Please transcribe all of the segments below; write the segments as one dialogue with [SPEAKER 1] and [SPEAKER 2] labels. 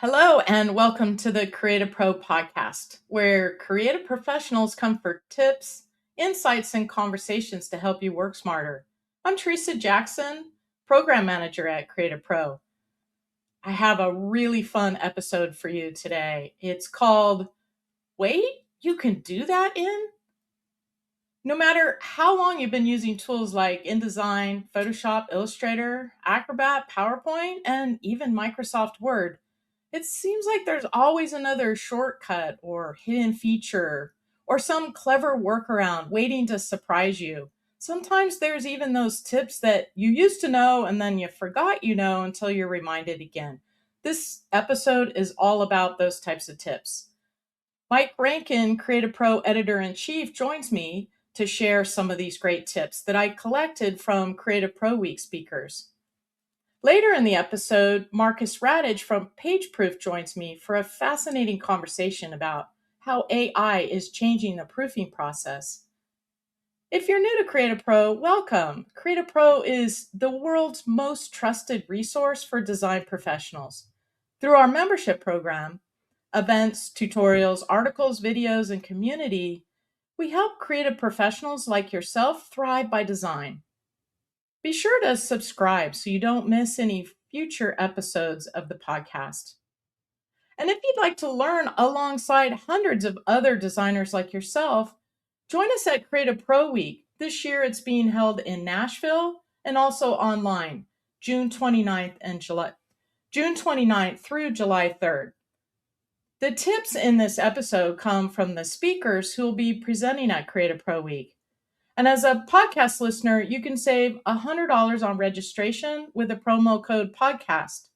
[SPEAKER 1] Hello, and welcome to the Creative Pro podcast, where creative professionals come for tips, insights, and conversations to help you work smarter. I'm Teresa Jackson, Program Manager at Creative Pro. I have a really fun episode for you today. It's called Wait, You Can Do That In? No matter how long you've been using tools like InDesign, Photoshop, Illustrator, Acrobat, PowerPoint, and even Microsoft Word, it seems like there's always another shortcut or hidden feature or some clever workaround waiting to surprise you. Sometimes there's even those tips that you used to know and then you forgot you know until you're reminded again. This episode is all about those types of tips. Mike Rankin, Creative Pro Editor in Chief, joins me to share some of these great tips that I collected from Creative Pro Week speakers. Later in the episode, Marcus Radich from PageProof joins me for a fascinating conversation about how AI is changing the proofing process. If you're new to Creative Pro, welcome. Creative Pro is the world's most trusted resource for design professionals. Through our membership program, events, tutorials, articles, videos, and community, we help creative professionals like yourself thrive by design. Be sure to subscribe so you don't miss any future episodes of the podcast. And if you'd like to learn alongside hundreds of other designers like yourself, join us at Creative Pro Week. This year it's being held in Nashville and also online, June 29th through July 3rd. The tips in this episode come from the speakers who will be presenting at Creative Pro Week. And as a podcast listener, you can save $100 on registration with the promo code podcast.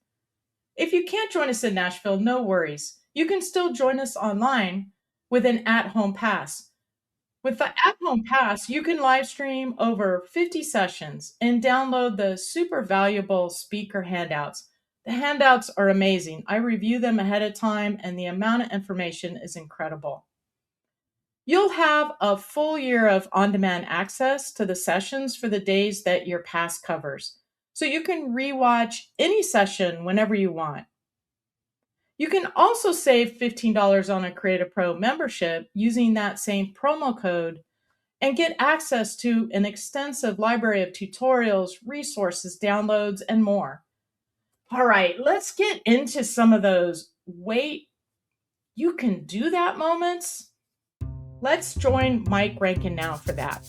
[SPEAKER 1] If you can't join us in Nashville, no worries. You can still join us online with an at-home pass. With the at-home pass, you can live stream over 50 sessions and download the super valuable speaker handouts. The handouts are amazing. I review them ahead of time, and the amount of information is incredible. You'll have a full year of on-demand access to the sessions for the days that your pass covers, so you can rewatch any session whenever you want. You can also save $15 on a Creative Pro membership using that same promo code and get access to an extensive library of tutorials, resources, downloads, and more. All right, let's get into some of those wait, you can do that moments. Let's join Mike Rankin now for that.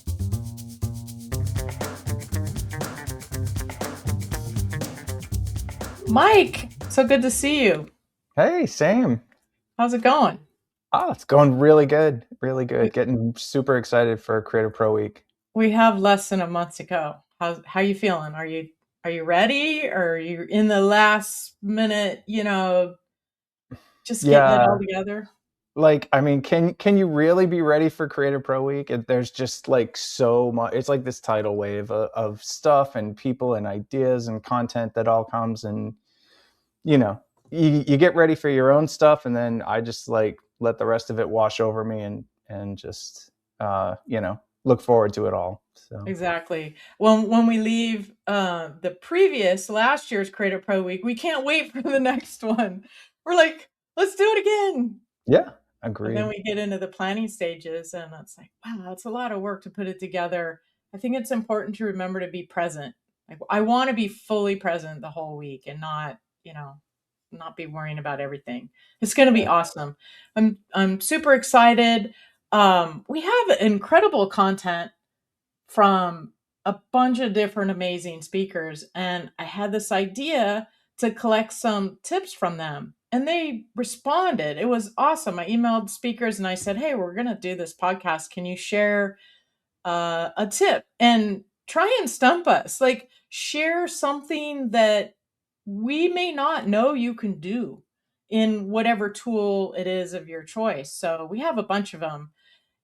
[SPEAKER 1] Mike, so good to see you.
[SPEAKER 2] Hey, same.
[SPEAKER 1] How's it going?
[SPEAKER 2] Oh, it's going really good. Really good. Getting super excited for Creative Pro Week.
[SPEAKER 1] We have less than a month to go. How you feeling? Are you ready, or are you in the last minute, just getting it all
[SPEAKER 2] Yeah,
[SPEAKER 1] together?
[SPEAKER 2] can you really be ready for Creative Pro Week? There's just like so much. It's like this tidal wave of stuff and people and ideas and content that all comes, and you know, you get ready for your own stuff, and then I just like let the rest of it wash over me and just look forward to it all. So
[SPEAKER 1] Exactly. When we leave the previous last year's Creative Pro Week, we can't wait for the next one. We're like, let's do it again.
[SPEAKER 2] yeah,
[SPEAKER 1] And then
[SPEAKER 2] agreed.
[SPEAKER 1] we get into the planning stages, and it's like, wow, it's a lot of work to put it together. I think it's important to remember to be present. Like, I want to be fully present the whole week and not be worrying about everything. It's going to be
[SPEAKER 2] Yeah.
[SPEAKER 1] awesome. I'm super excited. We have incredible content from a bunch of different amazing speakers, and I had this idea to collect some tips from them, and they responded. It was awesome. I emailed speakers and I said, hey, we're going to do this podcast, can you share a tip and try and stump us, like share something that we may not know you can do in whatever tool it is of your choice. So we have a bunch of them,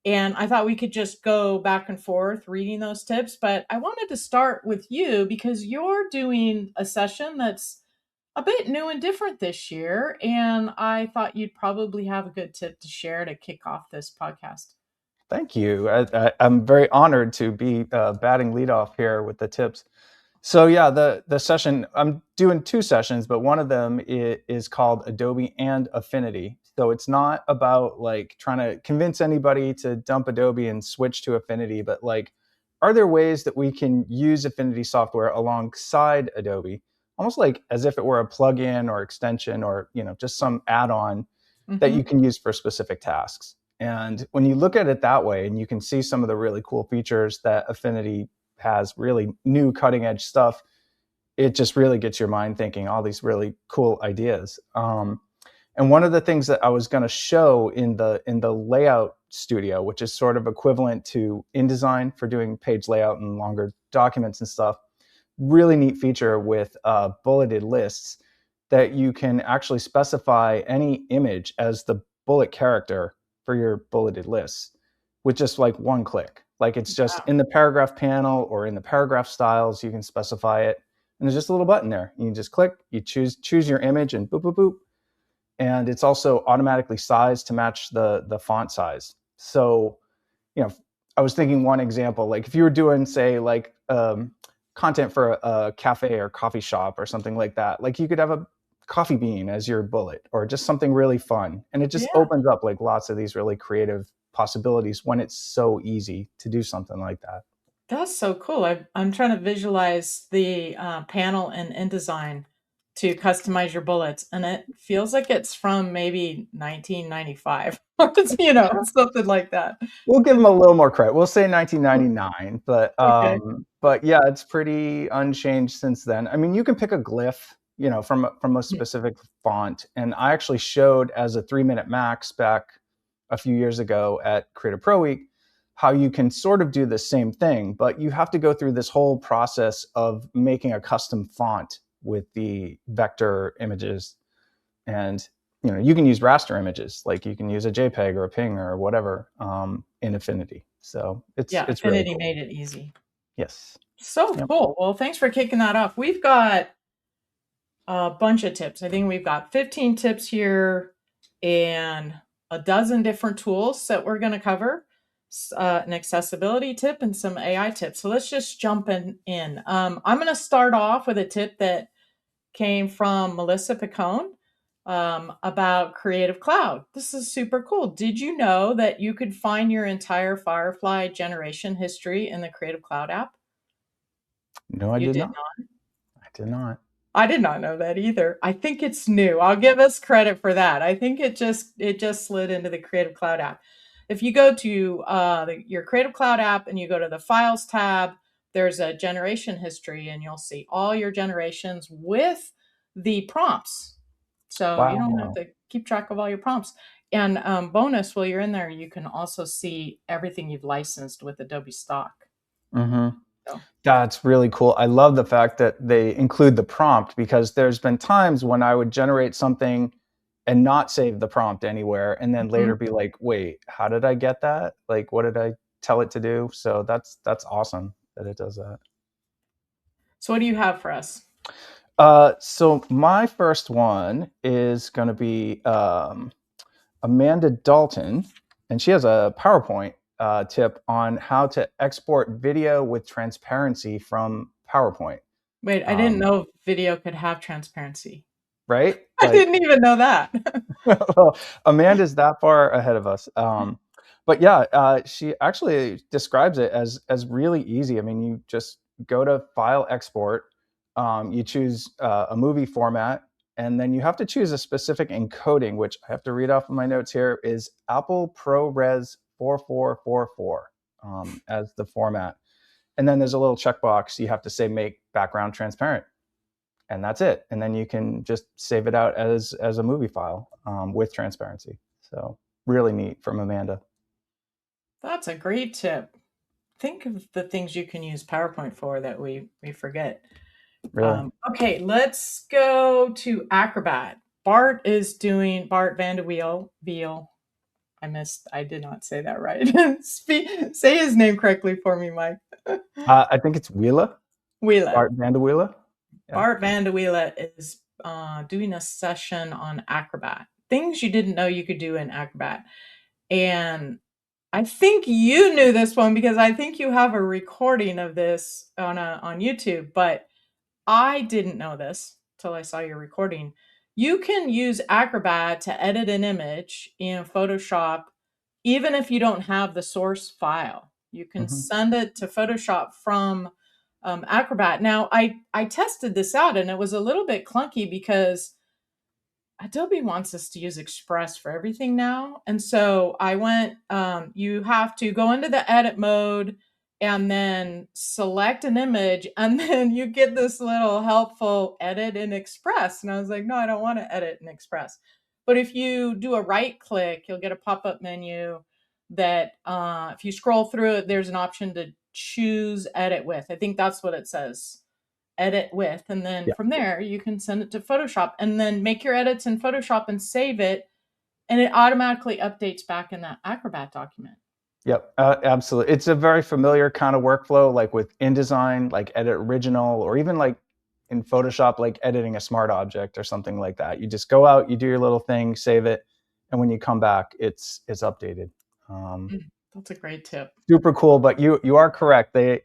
[SPEAKER 1] and I thought we could just go back and forth reading those tips. But I wanted to start with you because you're doing a session that's a bit new and different this year. And I thought you'd probably have a good tip to share to kick off this podcast.
[SPEAKER 2] Thank you. I'm very honored to be batting leadoff here with the tips. So yeah, the session, I'm doing two sessions, but one of them is called Adobe and Affinity. So it's not about like trying to convince anybody to dump Adobe and switch to Affinity, but like, are there ways that we can use Affinity software alongside Adobe, almost like as if it were a plugin or extension or just some add-on that you
[SPEAKER 1] Hmm.
[SPEAKER 2] can use for specific tasks. And when you look at it that way, and you can see some of the really cool features that Affinity has, really new cutting edge stuff, it just really gets your mind thinking all these really cool ideas. And one of the things that I was going to show in the layout studio, which is sort of equivalent to InDesign for doing page layout and longer documents and stuff, really neat feature with bulleted lists that you can actually specify any image as the bullet character for your bulleted lists with just like one click. Like it's just
[SPEAKER 1] Wow.
[SPEAKER 2] in the paragraph panel or in the paragraph styles, you can specify it. And there's just a little button there. You can just click, you choose your image and boop, boop, boop. And it's also automatically sized to match the font size. So, I was thinking one example, like if you were doing, say, like content for a cafe or coffee shop or something like that, like you could have a coffee bean as your bullet or just something really fun. And it just
[SPEAKER 1] Yeah.
[SPEAKER 2] opens up like lots of these really creative possibilities when it's so easy to do something like that.
[SPEAKER 1] That's so cool. I'm trying to visualize the panel in InDesign to customize your bullets, and it feels like it's from maybe 1995 or something like that.
[SPEAKER 2] We'll give them a little more credit. We'll say 1999,
[SPEAKER 1] Okay.
[SPEAKER 2] but yeah, it's pretty unchanged since then. I mean, you can pick a glyph, from a
[SPEAKER 1] Yeah.
[SPEAKER 2] specific font, and I actually showed as a 3 Minute Max back a few years ago at Creative Pro Week how you can sort of do the same thing, but you have to go through this whole process of making a custom font with the vector images. And you can use raster images, like you can use a JPEG or a PNG or whatever, in Affinity. So
[SPEAKER 1] Yeah,
[SPEAKER 2] it's really
[SPEAKER 1] Affinity
[SPEAKER 2] cool.
[SPEAKER 1] made it easy.
[SPEAKER 2] Yes.
[SPEAKER 1] So
[SPEAKER 2] Yep.
[SPEAKER 1] cool. Well, thanks for kicking that off. We've got a bunch of tips. I think we've got 15 tips here and a dozen different tools that we're going to cover. An accessibility tip and some AI tips. So let's just jump in. I'm going to start off with a tip that came from Melissa Picone about Creative Cloud. This is super cool. Did you know that you could find your entire Firefly generation history in the Creative Cloud app?
[SPEAKER 2] No, I
[SPEAKER 1] You
[SPEAKER 2] did
[SPEAKER 1] did
[SPEAKER 2] not.
[SPEAKER 1] not.
[SPEAKER 2] I did not.
[SPEAKER 1] I did not know that either. I think it's new. I'll give us credit for that. I think it just slid into the Creative Cloud app. If you go to your Creative Cloud app and you go to the Files tab, there's a generation history, and you'll see all your generations with the prompts. So you don't have
[SPEAKER 2] Wow.
[SPEAKER 1] to keep track of all your prompts. And bonus, while you're in there, you can also see everything you've licensed with Adobe Stock.
[SPEAKER 2] Hmm.
[SPEAKER 1] So
[SPEAKER 2] That's really cool. I love the fact that they include the prompt, because there's been times when I would generate something and not save the prompt anywhere, and then
[SPEAKER 1] mhm.
[SPEAKER 2] later be like, wait, how did I get that? Like, what did I tell it to do? So that's awesome that it does that.
[SPEAKER 1] So what do you have for us?
[SPEAKER 2] So my first one is going to be Amanda Dalton, and she has a PowerPoint tip on how to export video with transparency from PowerPoint.
[SPEAKER 1] Wait, I didn't
[SPEAKER 2] Um,
[SPEAKER 1] know video could have transparency.
[SPEAKER 2] right?
[SPEAKER 1] I
[SPEAKER 2] Like,
[SPEAKER 1] didn't even know that.
[SPEAKER 2] well, Amanda's that far ahead of us. But yeah, she actually describes it as really easy. I mean, you just go to File Export, you choose a movie format, and then you have to choose a specific encoding, which I have to read off of my notes here, is Apple ProRes 4444 as the format. And then there's a little checkbox you have to say make background transparent, and that's it. And then you can just save it out as a movie file with transparency. So really neat from Amanda.
[SPEAKER 1] That's a great tip. Think of the things you can use PowerPoint for that we forget.
[SPEAKER 2] Really.
[SPEAKER 1] Okay, let's go to Acrobat. Bart Van de Wiel. I did not say that right. Say his name correctly for me, Mike.
[SPEAKER 2] I think it's Wheeler,
[SPEAKER 1] Wheeler.
[SPEAKER 2] Art Vanderwheeler. Yeah.
[SPEAKER 1] Bart Van de Wheeler is doing a session on Acrobat. Things you didn't know you could do in Acrobat. And I think you knew this one because I think you have a recording of this on YouTube, but I didn't know this till I saw your recording. You can use Acrobat to edit an image in Photoshop even if you don't have the source file. You can
[SPEAKER 2] Hmm.
[SPEAKER 1] send it to Photoshop from Acrobat. Now, I tested this out and it was a little bit clunky because Adobe wants us to use Express for everything now. And so I went, you have to go into the edit mode and then select an image, and then you get this little helpful edit in Express. And I was like, no, I don't want to edit in Express. But if you do a right click, you'll get a pop up menu that if you scroll through it, there's an option to choose edit with. I think that's what it says, edit with, and then
[SPEAKER 2] Yeah.
[SPEAKER 1] from there you can send it to Photoshop and then make your edits in Photoshop and save it, and it automatically updates back in that Acrobat document.
[SPEAKER 2] Yep, absolutely. It's a very familiar kind of workflow, like with InDesign, like Edit Original, or even like in Photoshop, like editing a smart object or something like that. You just go out, you do your little thing, save it, and when you come back, it's updated. Um,
[SPEAKER 1] That's a great tip.
[SPEAKER 2] Super cool, but you are correct. They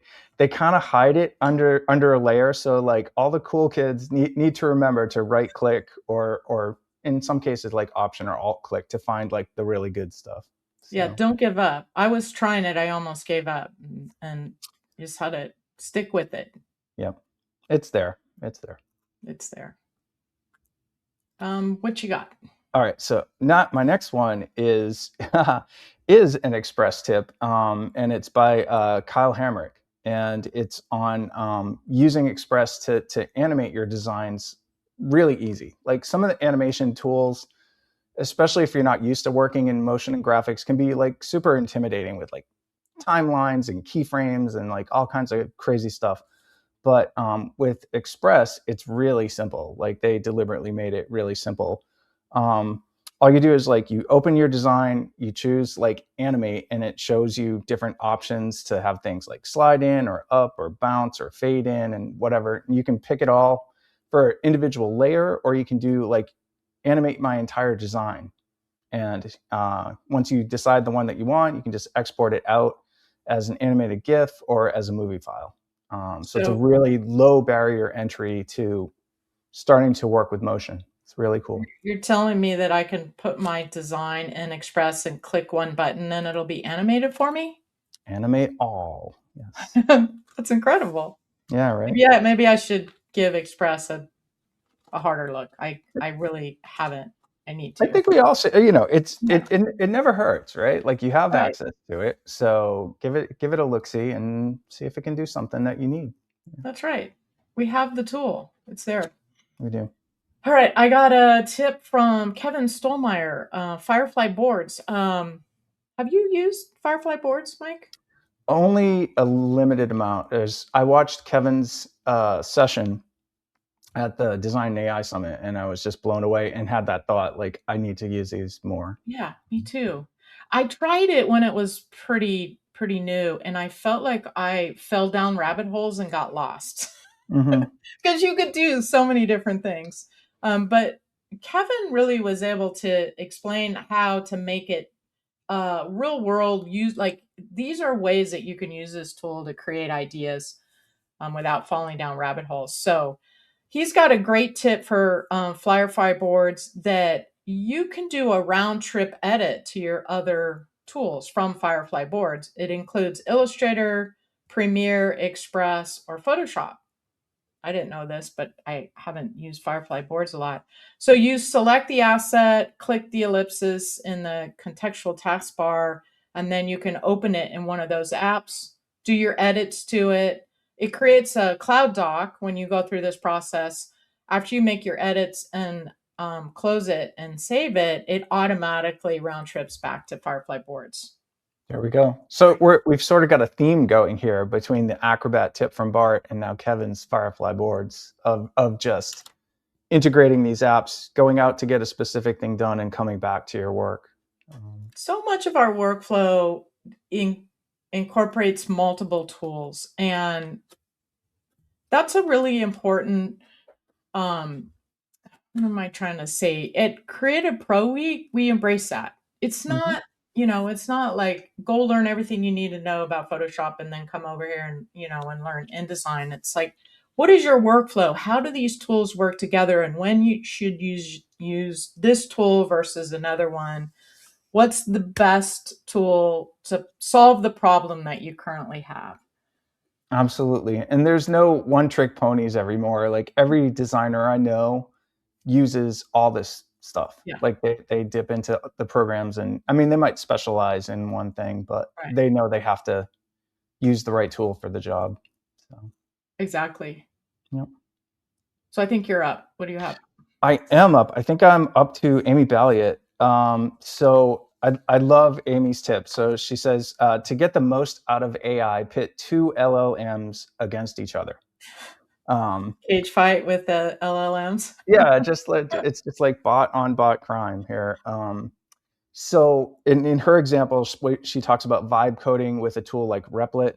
[SPEAKER 2] kind of hide it under a layer, so like all the cool kids need to remember to right click or in some cases like Option or Alt click to find like the really good stuff.
[SPEAKER 1] Yeah,
[SPEAKER 2] So
[SPEAKER 1] don't give up. I was trying it, I almost gave up, and just had to stick with it.
[SPEAKER 2] yep, it's there. It's there.
[SPEAKER 1] It's there. What you got?
[SPEAKER 2] All right, so not my next one is is an Express tip, and it's by Kyle Hamrick, and it's on using Express to animate your designs really easy. Like some of the animation tools, especially if you're not used to working in motion and graphics, can be like super intimidating with like timelines and keyframes and like all kinds of crazy stuff. But with Express, it's really simple. Like they deliberately made it really simple. Um, all you do is like you open your design, you choose like animate, and it shows you different options to have things like slide in or up or bounce or fade in and whatever. And you can pick it all for individual layer, or you can do like animate my entire design. And once you decide the one that you want, you can just export it out as an animated GIF or as a movie file. So it's a
[SPEAKER 1] So
[SPEAKER 2] really low barrier entry to starting to work with motion. It's really cool.
[SPEAKER 1] you're telling me that I can put my design in Express and click one button and it'll be animated for me?
[SPEAKER 2] Animate all. Yes.
[SPEAKER 1] That's incredible.
[SPEAKER 2] Yeah, right.
[SPEAKER 1] Yeah, maybe I should give Express a harder look. I really haven't. I need
[SPEAKER 2] I
[SPEAKER 1] to.
[SPEAKER 2] think we all should, it's
[SPEAKER 1] Yeah.
[SPEAKER 2] it never hurts, right? Like you have
[SPEAKER 1] Right.
[SPEAKER 2] access to it. So give it a look see and see if it can do something that you need.
[SPEAKER 1] That's right. We have the tool. It's there.
[SPEAKER 2] We do.
[SPEAKER 1] All right. I got a tip from Kevin Stolmeyer, Firefly boards. Have you used Firefly boards, Mike?
[SPEAKER 2] Only a limited amount. I watched Kevin's session at the Design AI Summit, and I was just blown away and had that thought, like, I need to use these more.
[SPEAKER 1] Yeah, me too. I tried it when it was pretty new, and I felt like I fell down rabbit holes and got lost.
[SPEAKER 2] Hmm.
[SPEAKER 1] Because you could do so many different things. But Kevin really was able to explain how to make it real world use. Like these are ways that you can use this tool to create ideas without falling down rabbit holes. So he's got a great tip for Firefly boards that you can do a round trip edit to your other tools from Firefly boards. It includes Illustrator, Premiere, Express, or Photoshop. I didn't know this, but I haven't used Firefly boards a lot. So you select the asset, click the ellipsis in the contextual taskbar, and then you can open it in one of those apps, do your edits to it. It creates a Cloud Doc when you go through this process. After you make your edits and close it and save it, it automatically round trips back to Firefly boards.
[SPEAKER 2] There we go. So we've sort of got a theme going here between the Acrobat tip from Bart and now Kevin's Firefly boards of just integrating these apps, going out to get a specific thing done, and coming back to your work.
[SPEAKER 1] So much of our workflow incorporates multiple tools, and that's a really important what am I trying to say? At Creative Pro Week, we embrace that. It's
[SPEAKER 2] Mm-hmm.
[SPEAKER 1] not, it's not like go learn everything you need to know about Photoshop and then come over here and, and learn InDesign. It's like What is your workflow? How do these tools work together, and when you should use this tool versus another one? What's the best tool to solve the problem that you currently have?
[SPEAKER 2] Absolutely. And there's no one trick ponies anymore. Like every designer I know uses all this stuff.
[SPEAKER 1] Yeah,
[SPEAKER 2] Like they dip into the programs, and I mean, they might specialize in one thing, but
[SPEAKER 1] right.
[SPEAKER 2] they know they have to use the right tool for the job. So,
[SPEAKER 1] Exactly.
[SPEAKER 2] yeah.
[SPEAKER 1] So I think you're up. What do you have?
[SPEAKER 2] I am up. I think I'm up to Amy Balliet. So I love Amy's tip. So she says to get the most out of AI, pit two LLMs against each other.
[SPEAKER 1] Cage fight with the LLMs.
[SPEAKER 2] Yeah, just like it's just like bot on bot crime here. So in her example, she talks about vibe coding with a tool like Replit,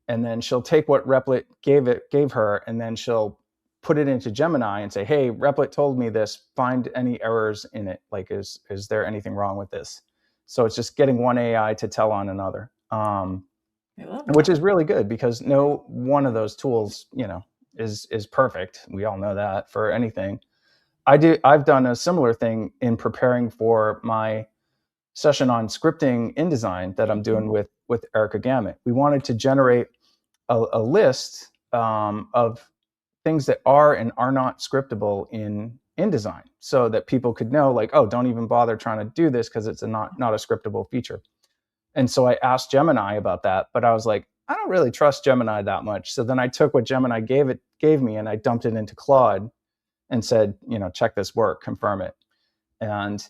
[SPEAKER 2] and then she'll take what Replit gave her, and then she'll put it into Gemini and say, "Hey, Replit told me this. Find any errors in it. Like, is there anything wrong with this?" So it's just getting one AI to tell on another,
[SPEAKER 1] I love
[SPEAKER 2] which
[SPEAKER 1] that.
[SPEAKER 2] is really good because no one of those tools, is perfect. We all know that for anything. I've done a similar thing in preparing for my session on scripting InDesign that I'm doing with Erica Gamet. We wanted to generate a list of things that are and are not scriptable in InDesign, so that people could know, like, oh, don't even bother trying to do this because it's not a scriptable feature. And so I asked Gemini about that, but I was like, I don't really trust Gemini that much. So then I took what Gemini gave me and I dumped it into Claude and said, check this work, confirm it. And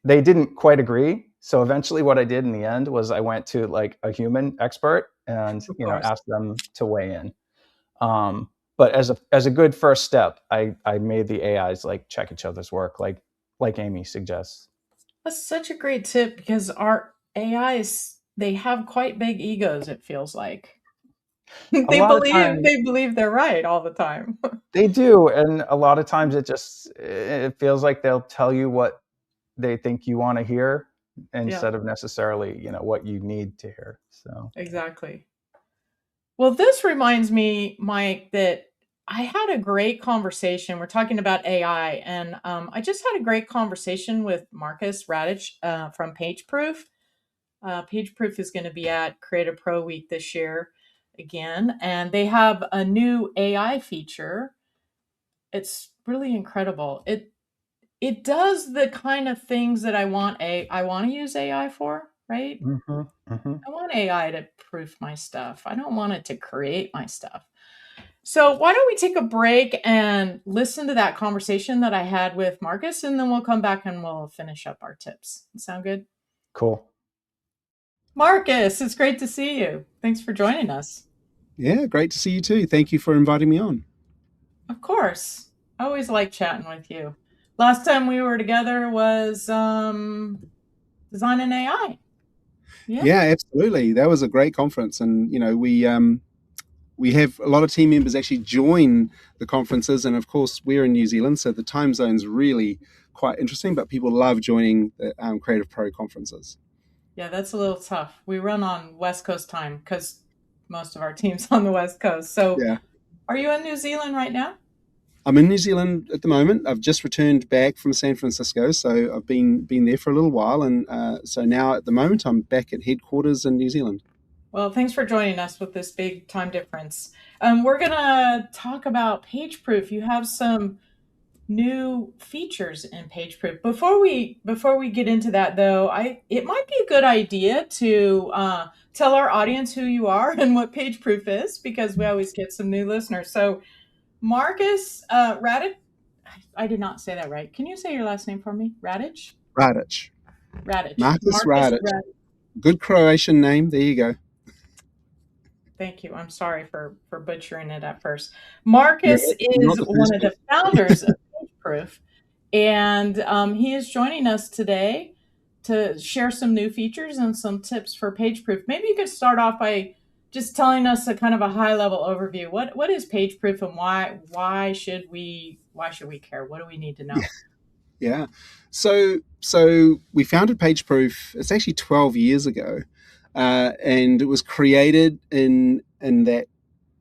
[SPEAKER 2] they didn't quite agree. So eventually what I did in the end was I went to like a human expert and,
[SPEAKER 1] Of course.
[SPEAKER 2] asked them to weigh in. But as a good first step, I made the AIs like check each other's work, like Amy suggests.
[SPEAKER 1] That's such a great tip because our AIs, they have quite big egos, it feels like.
[SPEAKER 2] A lot of times
[SPEAKER 1] They believe they're right all the time.
[SPEAKER 2] they do, and a lot of times it feels like they'll tell you what they think you want to hear
[SPEAKER 1] Yeah,
[SPEAKER 2] instead of necessarily, what you need to hear. So,
[SPEAKER 1] exactly. Well, this reminds me, Mike, that I had a great conversation. We're talking about AI, and I just had a great conversation with Marcus Radich from PageProof. PageProof is going to be at Creative Pro Week this year again, and they have a new AI feature. It's really incredible. It does the kind of things that I want to use AI for, right?
[SPEAKER 2] hmm hmm
[SPEAKER 1] I want AI to proof my stuff. I don't want it to create my stuff. So, why don't we take a break and listen to that conversation that I had with Marcus, and then we'll come back and we'll finish up our tips. Sound good?
[SPEAKER 2] cool.
[SPEAKER 1] Marcus, it's great to see you. Thanks for joining us.
[SPEAKER 3] Yeah, great to see you too. Thank you for inviting me on.
[SPEAKER 1] Of course. I always like chatting with you. Last time we were together was Design and AI. Yeah.
[SPEAKER 3] Yeah, absolutely. That was a great conference, and we have a lot of team members actually join the conferences, and of course we're in New Zealand, so the time zone's really quite interesting. But people love joining the Creative Pro conferences.
[SPEAKER 1] Yeah, that's a little tough. We run on West Coast time because most of our team's on the West Coast. So,
[SPEAKER 3] Yeah,
[SPEAKER 1] are you in New Zealand right now?
[SPEAKER 3] I'm in New Zealand at the moment. I've just returned back from San Francisco, so I've been there for a little while, and so now at the moment I'm back at headquarters in New Zealand.
[SPEAKER 1] Well, thanks for joining us with this big time difference. We're going to talk about PageProof. You have some new features in PageProof. Before we get into that, though, I it might be a good idea to tell our audience who you are and what PageProof is, because we always get some new listeners. So, Marcus Radich, I did not say that right. Can you say your last name for me? Radich?
[SPEAKER 3] Radic,
[SPEAKER 1] Radich.
[SPEAKER 3] Marcus
[SPEAKER 1] Marcus
[SPEAKER 3] Radic,
[SPEAKER 1] Radich.
[SPEAKER 3] good Croatian name. There you go.
[SPEAKER 1] Thank you. I'm sorry for butchering it at first.
[SPEAKER 3] You're,
[SPEAKER 1] Marcus
[SPEAKER 3] you're not
[SPEAKER 1] is
[SPEAKER 3] the
[SPEAKER 1] one
[SPEAKER 3] first
[SPEAKER 1] of the
[SPEAKER 3] person.
[SPEAKER 1] founders of PageProof, and he is joining us today to share some new features and some tips for PageProof. Maybe you could start off by just telling us a kind of a high level overview. What is PageProof, and why should we care? What do we need to know?
[SPEAKER 3] Yeah. So we founded PageProof. It's actually 12 years ago, and it was created in that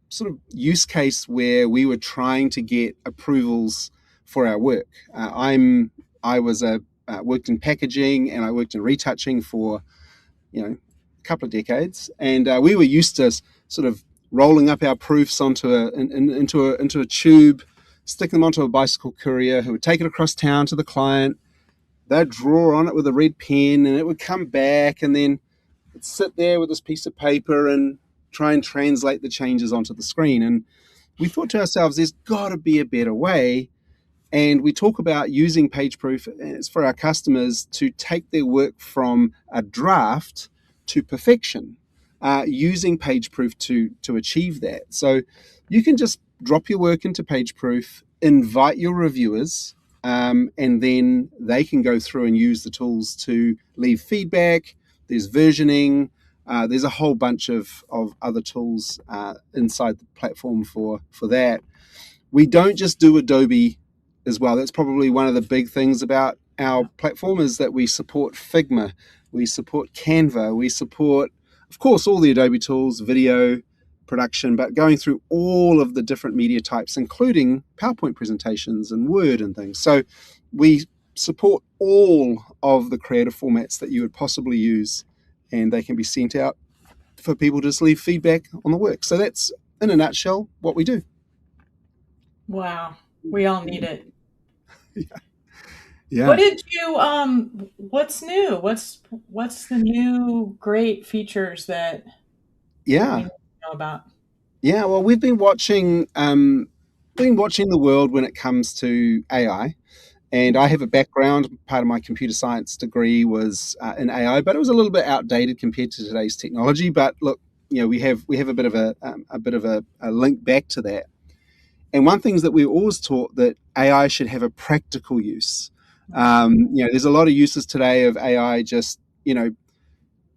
[SPEAKER 3] sort of use case where we were trying to get approvals for our work. I was worked in packaging and I worked in retouching for a couple of decades, and we were used to sort of rolling up our proofs onto into a tube, stick them onto a bicycle courier who would take it across town to the client. They'd draw on it with a red pen, and it would come back, and then it'd sit there with this piece of paper and try and translate the changes onto the screen. And we thought to ourselves, there's got to be a better way. And we talk about using PageProof as for our customers to take their work from a draft to perfection, using PageProof to achieve that. So you can just drop your work into PageProof, invite your reviewers, and then they can go through and use the tools to leave feedback. There's versioning. There's a whole bunch of other tools inside the platform for that. We don't just do Adobe as well. That's probably one of the big things about our platform, is that we support Figma, we support Canva, we support, of course, all the Adobe tools, video production, but going through all of the different media types, including PowerPoint presentations and Word and things. So we support all of the creative formats that you would possibly use, and they can be sent out for people to just leave feedback on the work. So that's, in a nutshell, what we do.
[SPEAKER 1] Wow. We all need it.
[SPEAKER 3] Yeah.
[SPEAKER 1] What did you what's new? What's the new great features that we need to know about?
[SPEAKER 3] Yeah, well, we've been watching the world when it comes to AI. And I have a background, part of my computer science degree was in AI, but it was a little bit outdated compared to today's technology. But look, we have a bit of a link back to that. And one thing is that we always taught that AI should have a practical use. There's a lot of uses today of AI just,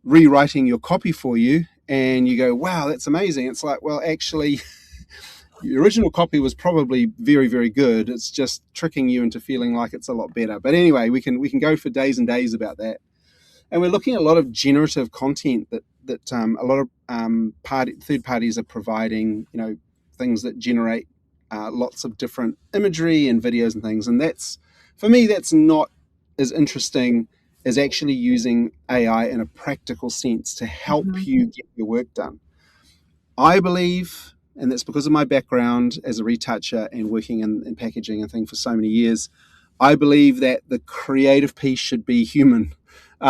[SPEAKER 3] rewriting your copy for you, and you go, wow, that's amazing. It's like, well, actually, the original copy was probably very, very good. It's just tricking you into feeling like it's a lot better. But anyway, we can go for days and days about that. And we're looking at a lot of generative content that a lot of third parties are providing, things that generate lots of different imagery and videos and things. And that's, for me, that's not as interesting as actually using AI in a practical sense to help you get your work done. I believe, and that's because of my background as a retoucher and working in packaging and things for so many years, I believe that the creative piece should be human.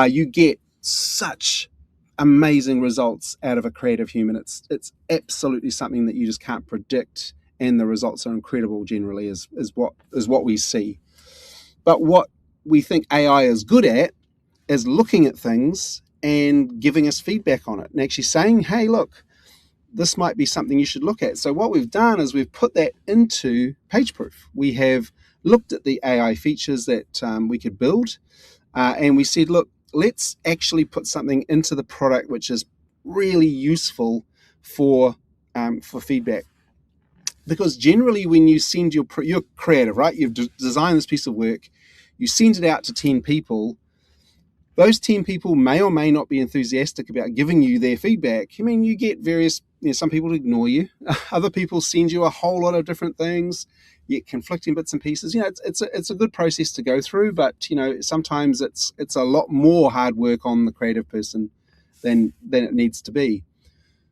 [SPEAKER 3] You get such amazing results out of a creative human. It's absolutely something that you just can't predict, and the results are incredible generally is what we see. But what we think AI is good at is looking at things and giving us feedback on it and actually saying, hey, look, this might be something you should look at. So what we've done is we've put that into PageProof. We have looked at the AI features that we could build, and we said, look, let's actually put something into the product which is really useful for feedback. Because generally when you send you're creative, right? You've designed this piece of work, you send it out to 10 people. Those 10 people may or may not be enthusiastic about giving you their feedback. I mean, you get various, some people ignore you. Other people send you a whole lot of different things. You get conflicting bits and pieces. It's a good process to go through, but, sometimes it's a lot more hard work on the creative person than it needs to be.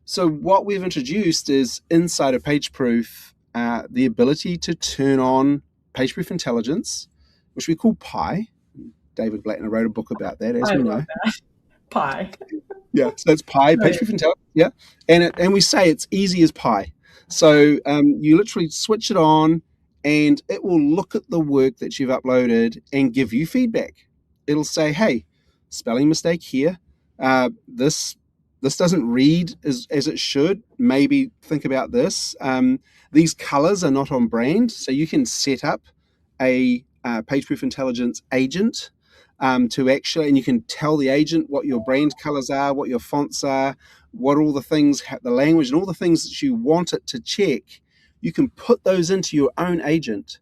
[SPEAKER 3] So what we've introduced is inside of PageProof, the ability to turn on PageProof Intelligence, which we call Pi. David Blattner wrote a book about that, as we know.
[SPEAKER 1] Pi.
[SPEAKER 3] Yeah, so it's Pi, PageProof Intelligence. Yeah, and we say it's easy as pie. So you literally switch it on, and it will look at the work that you've uploaded and give you feedback. It'll say, hey, spelling mistake here. This doesn't read as it should. Maybe think about this. These colors are not on brand, so you can set up a PageProof Intelligence agent to actually, and you can tell the agent what your brand colors are, what your fonts are, what all the things, the language, and all the things that you want it to check. You can put those into your own agent,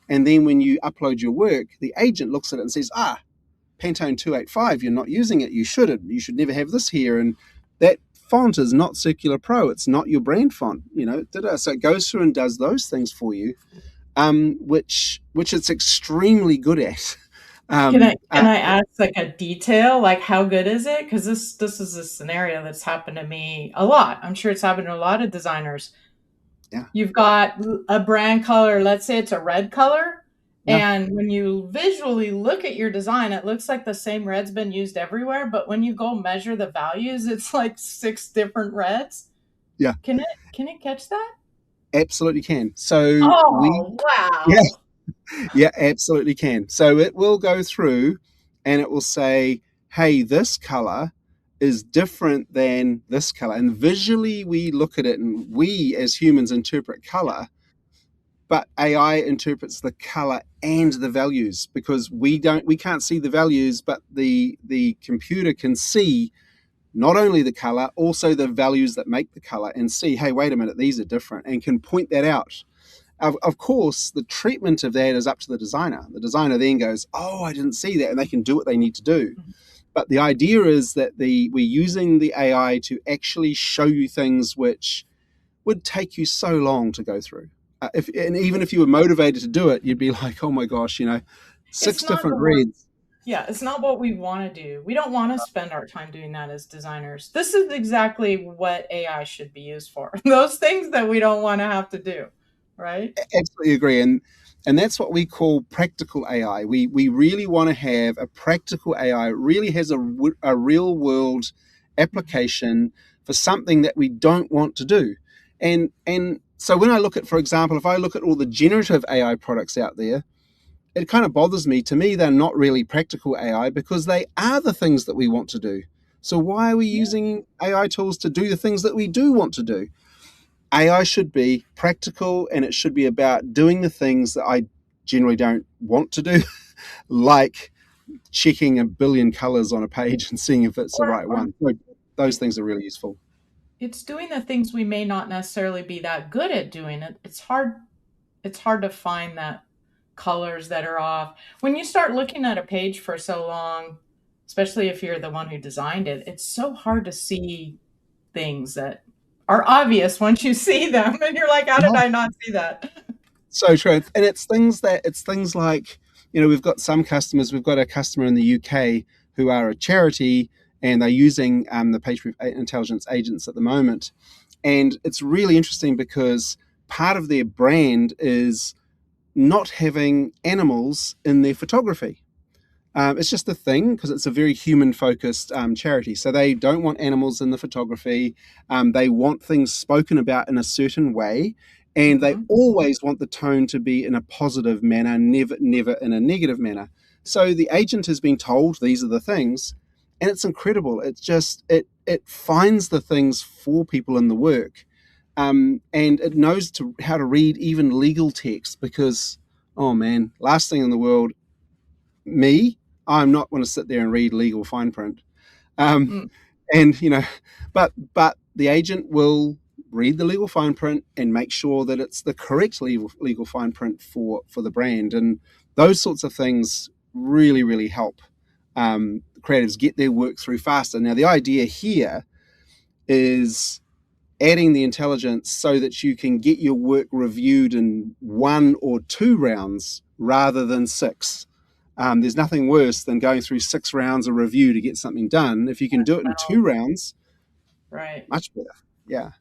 [SPEAKER 3] and then when you upload your work, the agent looks at it and says, Pantone 285, you're not using it. You should never have this here. And that font is not Circular Pro. It's not your brand font. So it goes through and does those things for you, which it's extremely good at.
[SPEAKER 1] Can I ask like a detail? Like how good is it? Because this is a scenario that's happened to me a lot. I'm sure it's happened to a lot of designers.
[SPEAKER 3] Yeah.
[SPEAKER 1] You've got a brand color, let's say it's a red color,
[SPEAKER 3] Yeah.
[SPEAKER 1] and when you visually look at your design, it looks like the same red's been used everywhere, but when you go measure the values, it's like 6 different reds.
[SPEAKER 3] Yeah.
[SPEAKER 1] Can it catch that?
[SPEAKER 3] Absolutely can. So
[SPEAKER 1] wow.
[SPEAKER 3] Yeah, absolutely can. So it will go through and it will say, hey, this color is different than this color. And visually we look at it and we as humans interpret color, but AI interprets the color and the values because we can't see the values, but the computer can see not only the color, also the values that make the color and see, hey, wait a minute, these are different, and can point that out. Of course, the treatment of that is up to the designer. The designer then goes, oh, I didn't see that, and they can do what they need to do. But the idea is that we're using the AI to actually show you things which would take you so long to go through. Even if you were motivated to do it, you'd be like, oh my gosh, 6 different reds.
[SPEAKER 1] Yeah, it's not what we want to do. We don't want to spend our time doing that as designers. This is exactly what AI should be used for. Those things that we don't want to have to do, right?
[SPEAKER 3] Absolutely agree. And that's what we call practical AI. We really want to have a practical AI. It really has a real world application for something that we don't want to do. And so when I look at, for example, if I look at all the generative AI products out there, it kind of bothers me. To me, they're not really practical AI because they are the things that we want to do. So why are we using AI tools to do the things that we do want to do? AI should be practical and it should be about doing the things that I generally don't want to do, like checking a billion colors on a page and seeing if it's the right one. So those things are really useful.
[SPEAKER 1] It's doing the things we may not necessarily be that good at doing. It's hard to find that colors that are off. When you start looking at a page for so long, especially if you're the one who designed it, it's so hard to see things that are obvious once you see them and you're like, how did I not see that?
[SPEAKER 3] So true. And it's things like, we've got a customer in the UK who are a charity and they're using the PageProof intelligence agents at the moment. And it's really interesting because part of their brand is not having animals in their photography. It's just a thing because it's a very human-focused charity. So they don't want animals in the photography. They want things spoken about in a certain way, and they always want the tone to be in a positive manner, never in a negative manner. So the agent has been told these are the things, and it's incredible. It's just it finds the things for people in the work. And it knows how to read even legal text because, oh man, last thing in the world, I'm not going to sit there and read legal fine print. And, but the agent will read the legal fine print and make sure that it's the correct legal fine print for the brand. And those sorts of things really, really help creatives get their work through faster. Now, the idea here is adding the intelligence so that you can get your work reviewed in 1 or 2 rounds rather than 6. There's nothing worse than going through 6 rounds of review to get something done. If you can do it in 2 rounds,
[SPEAKER 1] right,
[SPEAKER 3] much better. Yeah.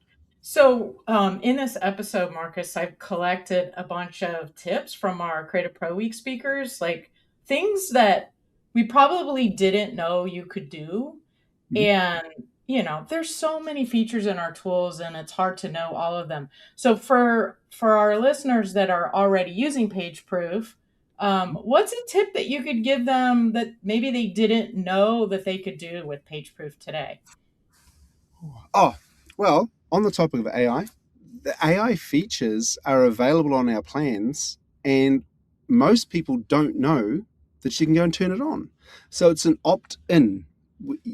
[SPEAKER 1] So in this episode, Marcus, I've collected a bunch of tips from our Creative Pro Week speakers, like things that we probably didn't know you could do. And there's so many features in our tools and it's hard to know all of them. So for our listeners that are already using PageProof, what's a tip that you could give them that maybe they didn't know that they could do with PageProof today?
[SPEAKER 3] Oh, well, on the topic of AI, the AI features are available on our plans and most people don't know that you can go and turn it on. So it's an opt-in.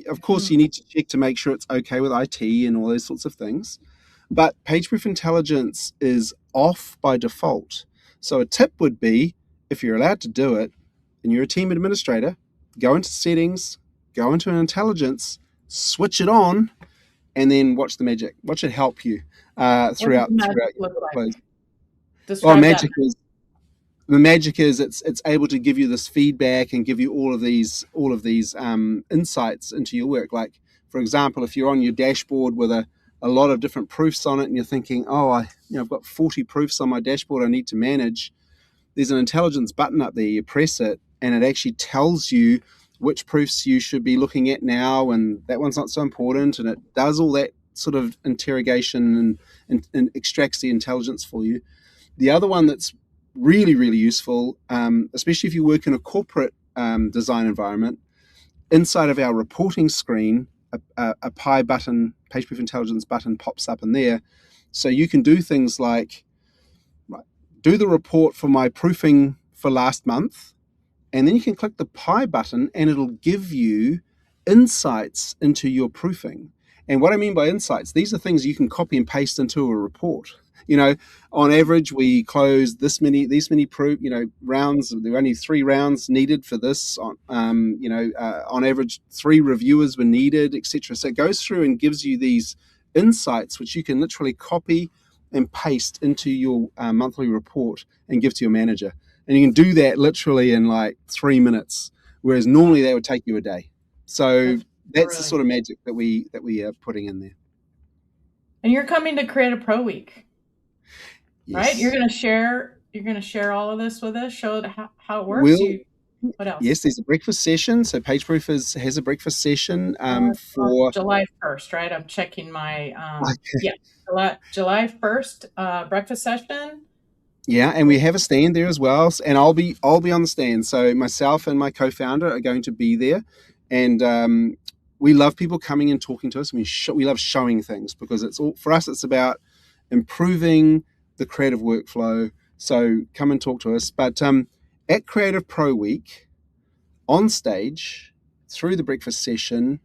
[SPEAKER 3] Of course, you need to check to make sure it's okay with IT and all those sorts of things. But PageProof Intelligence is off by default. So a tip would be, if you're allowed to do it and you're a team administrator, go into settings, go into an intelligence, switch it on, and then watch the magic. Watch it help you
[SPEAKER 1] What does
[SPEAKER 3] throughout
[SPEAKER 1] the magic
[SPEAKER 3] your
[SPEAKER 1] look
[SPEAKER 3] workflows.
[SPEAKER 1] like?
[SPEAKER 3] Well,
[SPEAKER 1] Describe that.
[SPEAKER 3] the magic is it's able to give you this feedback and give you all of these insights into your work. Like, for example, if you're on your dashboard with a lot of different proofs on it, and you're thinking, oh, I've got 40 proofs on my dashboard I need to manage. There's an intelligence button up there. You press it, and it actually tells you which proofs you should be looking at now, and that one's not so important. And it does all that sort of interrogation and extracts the intelligence for you. The other one that's really, really useful, especially if you work in a corporate design environment, inside of our reporting screen, a Pi button, Page Proof Intelligence button pops up in there. So you can do things like, do the report for my proofing for last month, and then you can click the Pi button and it'll give you insights into your proofing. And what I mean by insights, these are things you can copy and paste into a report. On average, we close these many rounds. There were only 3 rounds needed for this. On average, 3 reviewers were needed, etc. So it goes through and gives you these insights, which you can literally copy and paste into your monthly report and give to your manager. And you can do that literally in like 3 minutes, whereas normally that would take you a day. So that's the sort of magic that we are putting in there.
[SPEAKER 1] And you're coming to Create a Pro Week.
[SPEAKER 3] Yes.
[SPEAKER 1] Right? You're going to share all of this with us, show how it works. What else?
[SPEAKER 3] Yes, there's a breakfast session. So PageProof has a breakfast session for
[SPEAKER 1] July 1st, right? I'm checking my July 1st breakfast session.
[SPEAKER 3] Yeah, and we have a stand there as well, and I'll be on the stand. So myself and my co-founder are going to be there, and we love people coming and talking to us. We love showing things, because it's all for us. It's about improving the creative workflow. So come and talk to us. But at Creative Pro Week, on stage through the breakfast session,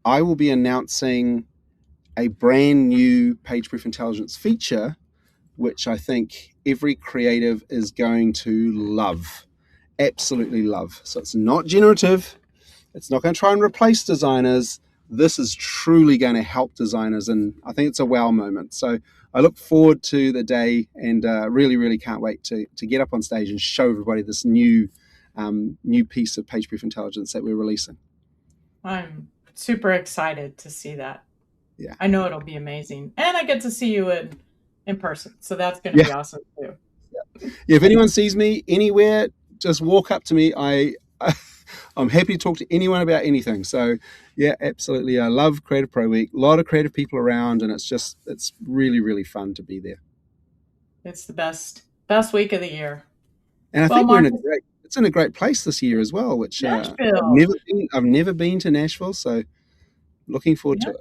[SPEAKER 3] I will be announcing a brand new PageProof Intelligence feature, which I think every creative is going to love, absolutely love. So it's not generative. It's not going to try and replace designers. This is truly going to help designers, and I think it's a wow moment. So I look forward to the day, and really, really can't wait to get up on stage and show everybody this new piece of PageProof Intelligence that we're releasing.
[SPEAKER 1] I'm super excited to see that.
[SPEAKER 3] Yeah,
[SPEAKER 1] I know it'll be amazing, and I get to see you in person, so that's going to be awesome too.
[SPEAKER 3] Yeah, if anyone sees me anywhere, just walk up to me. I'm happy to talk to anyone about anything. So yeah, absolutely. I love Creative Pro Week. A lot of creative people around, and it's really, really fun to be there.
[SPEAKER 1] It's the best week of the year.
[SPEAKER 3] And I think it's in a great place this year as well, which
[SPEAKER 1] Nashville.
[SPEAKER 3] I've never been to Nashville, so looking forward to it.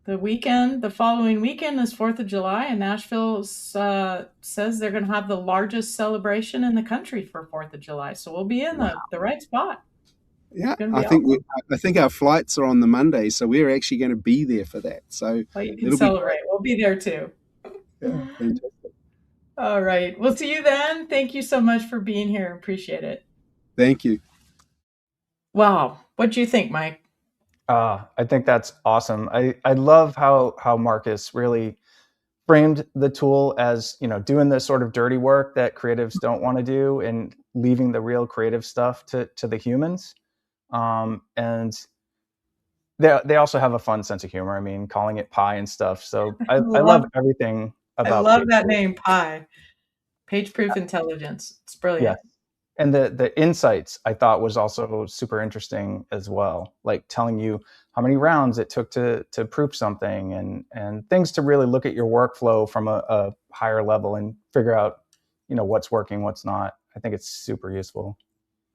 [SPEAKER 1] The following weekend is 4th of July, and Nashville says they're going to have the largest celebration in the country for 4th of July. So we'll be in the right spot.
[SPEAKER 3] Yeah, I think our flights are on the Monday, so we're actually going to be there for that. So
[SPEAKER 1] you can celebrate. We'll be there too.
[SPEAKER 3] Yeah, fantastic.
[SPEAKER 1] All right. We'll see you then. Thank you so much for being here. Appreciate it.
[SPEAKER 3] Thank you.
[SPEAKER 1] Wow. What do you think, Mike?
[SPEAKER 2] I think that's awesome. I love how Marcus really framed the tool as, doing the sort of dirty work that creatives don't want to do, and leaving the real creative stuff to the humans. And they also have a fun sense of humor. I mean, calling it Pi and stuff. So I love everything about.
[SPEAKER 1] I love that name, Pi. PageProof Intelligence. It's brilliant.
[SPEAKER 2] Yeah. And the insights I thought was also super interesting as well, like telling you how many rounds it took to proof something, and things to really look at your workflow from a higher level and figure out, what's working, what's not. I think it's super useful.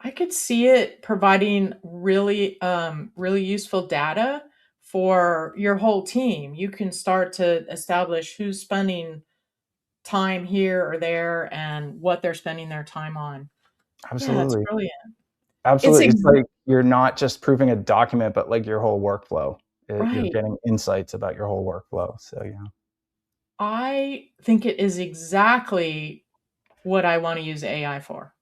[SPEAKER 1] I could see it providing really, really useful data for your whole team. You can start to establish who's spending time here or there and what they're spending their time on.
[SPEAKER 2] Absolutely.
[SPEAKER 1] Yeah, it's brilliant.
[SPEAKER 2] Absolutely. It's like you're not just proving a document, but like your whole workflow.
[SPEAKER 1] Right.
[SPEAKER 2] You're getting insights about your whole workflow. So yeah.
[SPEAKER 1] I think it is exactly what I want to use AI for.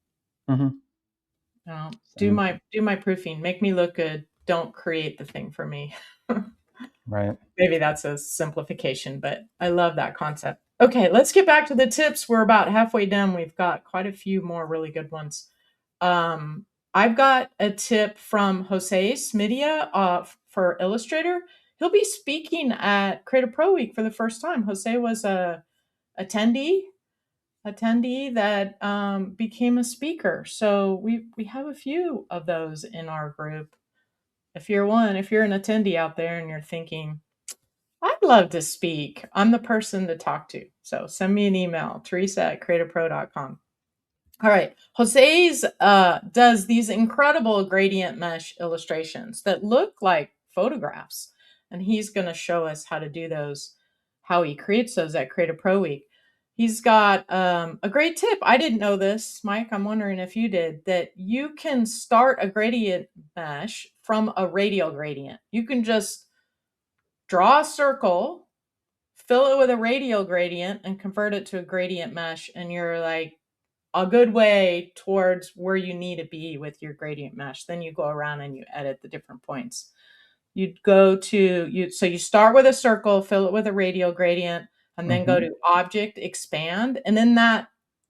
[SPEAKER 1] Do my proofing. Make me look good. Don't create the thing for me.
[SPEAKER 2] Right.
[SPEAKER 1] Maybe that's a simplification, but I love that concept. Okay, let's get back to the tips. We're about halfway done. We've got quite a few more really good ones. Um, I've got a tip from Jose Smidia for Illustrator. He'll be speaking at Creative Pro Week for the first time. Jose was a attendee that became a speaker. So we have a few of those in our group. If you're an attendee out there and you're thinking, I'd love to speak, I'm the person to talk to. So send me an email, Teresa@creativepro.com. All right. Jose's does these incredible gradient mesh illustrations that look like photographs. And he's going to show us how to do those, how he creates those at Creative Pro Week. He's got a great tip. I didn't know this, Mike. I'm wondering if you did, that you can start a gradient mesh from a radial gradient. You can just draw a circle, fill it with a radial gradient, and convert it to a gradient mesh. And you're like a good way towards where you need to be with your gradient mesh. Then you go around and you edit the different points. You'd go to so you start with a circle, fill it with a radial gradient, and then go to Object, Expand. And in that,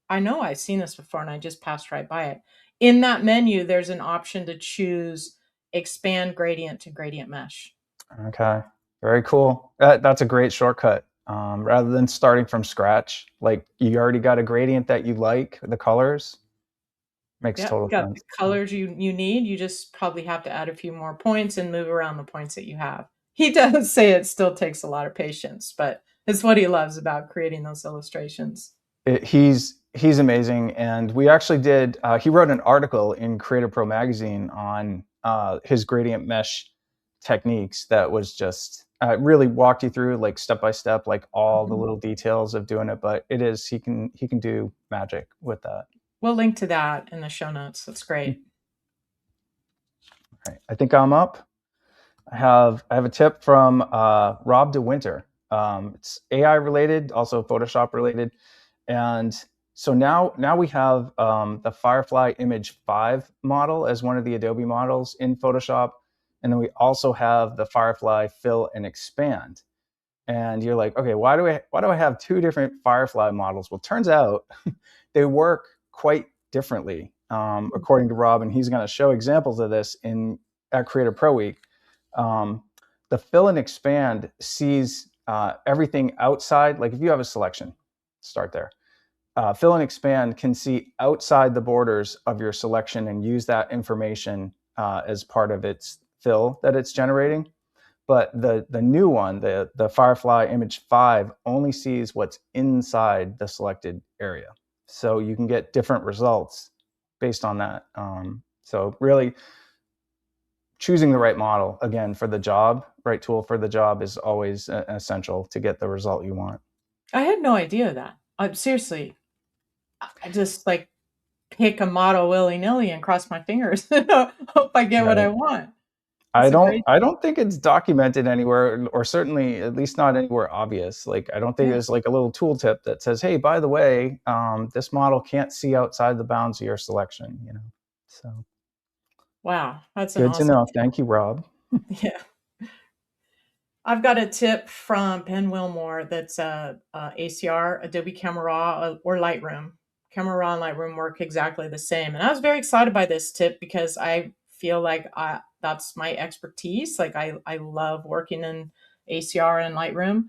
[SPEAKER 1] I know I've seen this before and I just passed right by it. In that menu, there's an option to choose Expand Gradient to Gradient Mesh.
[SPEAKER 2] Okay. Very cool. That's a great shortcut. Rather than starting from scratch, like you already got a gradient that you like, the colors, makes total
[SPEAKER 1] got
[SPEAKER 2] sense.
[SPEAKER 1] the colors you need. You just probably have to add a few more points and move around the points that you have. He does say it still takes a lot of patience, but it's what he loves about creating those illustrations.
[SPEAKER 2] He's amazing, and we actually did. He wrote an article in Creative Pro magazine on his gradient mesh techniques that was just really walked you through like step by step, like all the little details of doing it. But he can do magic with that.
[SPEAKER 1] We'll link to that in the show notes. That's great.
[SPEAKER 2] All right. I think I'm up. I have a tip from Rob DeWinter. It's AI related, also Photoshop related, and so now we have the Firefly Image 5 model as one of the Adobe models in Photoshop, and then we also have the Firefly Fill and Expand. And you're like, okay, why do I have two different Firefly models? Well, turns out they work quite differently, according to Rob, and he's going to show examples of this at Creative Pro Week. The Fill and Expand sees everything outside. Like if you have a selection, start there. Fill and Expand can see outside the borders of your selection and use that information as part of its fill that it's generating. But the new one, the Firefly Image 5, only sees what's inside the selected area. So you can get different results based on that. So really choosing the right model, again, for the job, right tool for the job is always essential to get the result you want.
[SPEAKER 1] I had no idea that. Seriously, I just like pick a model willy-nilly and cross my fingers. Hope I get what I want.
[SPEAKER 2] I don't think it's documented anywhere, or certainly at least not anywhere obvious. Like I don't think there's like a little tooltip that says, hey, by the way, this model can't see outside the bounds of your selection, So
[SPEAKER 1] wow, that's
[SPEAKER 2] good to know. Thank you, Rob.
[SPEAKER 1] Yeah. I've got a tip from Ben Wilmore that's ACR, Adobe Camera Raw, or Lightroom. Camera Raw and Lightroom work exactly the same. And I was very excited by this tip because I feel like that's my expertise. Like I love working in ACR and Lightroom.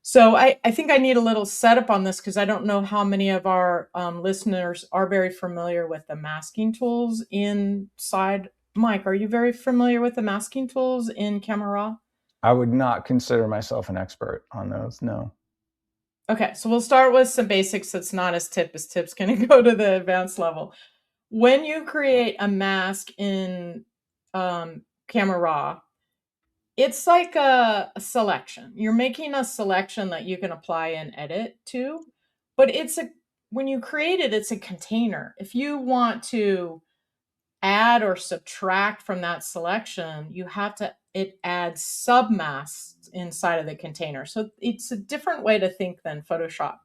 [SPEAKER 1] So I think I need a little setup on this because I don't know how many of our listeners are very familiar with the masking tools inside. Mike, are you very familiar with the masking tools in Camera Raw?
[SPEAKER 2] I would not consider myself an expert on those, no.
[SPEAKER 1] Okay, so we'll start with some basics that's not as tips can go to the advanced level. When you create a mask in Camera Raw, it's like a selection. You're making a selection that you can apply and edit to, but when you create it, it's a container. If you want to add or subtract from that selection, it adds submasks inside of the container. So it's a different way to think than Photoshop.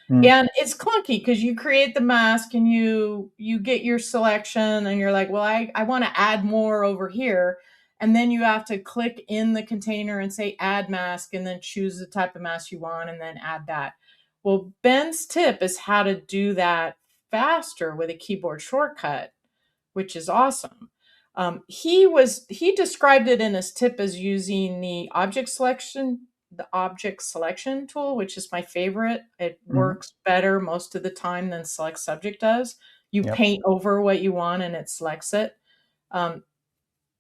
[SPEAKER 1] And it's clunky because you create the mask and you get your selection and you're like, well, I want to add more over here. And then you have to click in the container and say add mask, and then choose the type of mask you want, and then add that. Well, Ben's tip is how to do that faster with a keyboard shortcut, which is awesome. He described it in his tip as using the object selection tool, which is my favorite. It
[SPEAKER 2] Mhm.
[SPEAKER 1] works better most of the time than Select Subject does. You
[SPEAKER 2] Yep.
[SPEAKER 1] paint over what you want and it selects it. Um,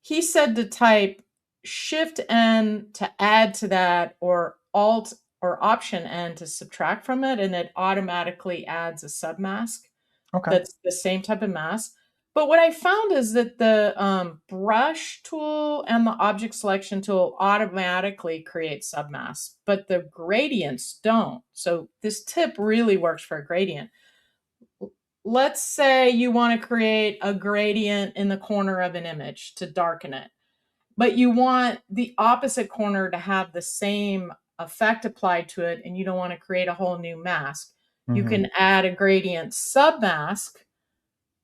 [SPEAKER 1] he said to type Shift N to add to that, or Alt or Option N to subtract from it, and it automatically adds a submask
[SPEAKER 2] Okay.
[SPEAKER 1] that's the same type of mask. But what I found is that the brush tool and the object selection tool automatically create submasks, but the gradients don't. So this tip really works for a gradient. Let's say you want to create a gradient in the corner of an image to darken it, but you want the opposite corner to have the same effect applied to it, and you don't want to create a whole new mask. You
[SPEAKER 2] Hmm.
[SPEAKER 1] can add a gradient submask